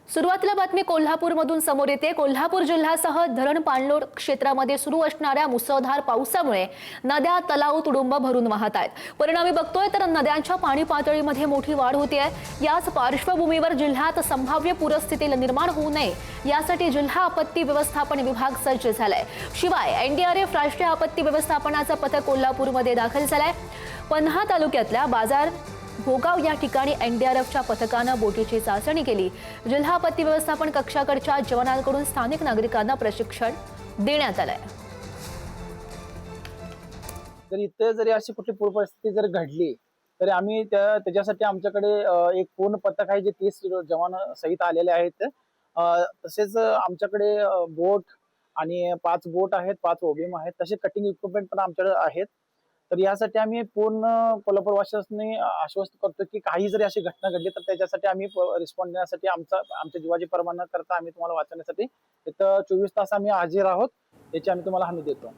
सुरुवातीला बातमी कोल्हापूरमधून समोर येते। कोल्हापूर जिल्ह्यासह धरण पाणलोट क्षेत्रामध्ये सुरू असणाऱ्या मुसळधार पावसामुळे नद्या तलाव तुडुंब भरून वाहत आहेत। परिणामी बघतोय तर नद्यांच्या पाणी पातळीमध्ये मोठी वाढ होते आहे। याच पार्श्वभूमीवर जिल्ह्यात संभाव्य पूरस्थिती निर्माण होऊ नये यासाठी जिल्हा आपत्ती व्यवस्थापन विभाग सज्ज झालाय। शिवाय एनडीआरएफ राष्ट्रीय आपत्ती व्यवस्थापनाचं पथक कोल्हापूरमध्ये दाखल झालंय। पन्हा तालुक्यातल्या बाजार भोगाव या ठिकाणी एनडीआरएफच्या पथकानं बोटीची चाचणी केली। जिल्हा आपत्ती व्यवस्थापन कक्षाकडच्या जवानांकडून स्थानिक नागरिकांना प्रशिक्षण देण्यात आलंय। तर इथे जरी अशी कुठली पूर परिस्थिती जर घडली तरी आम्ही त्याच्यासाठी आमच्याकडे एक पूर्ण पथक आहे जे 30 जवान सहित आलेले आहेत। तसेच आमच्याकडे बोट आणि 5 बोट आहेत, 5 ओबीम आहेत, तसे कटिंग इक्विपमेंट पण आमच्याकडे आहेत। तर यासाठी आम्ही पूर्ण कोल्हापूरवासियांनी आश्वस्त करतो की काही जरी अशी घटना घडली तर त्याच्यासाठी आम्ही रिस्पॉन्ड देण्यासाठी आमच्या जीवाची पर्वा न करता आम्ही तुम्हाला वाचवण्यासाठी इथं 24 तास आम्ही हजर आहोत, याची आम्ही तुम्हाला हमी देतो।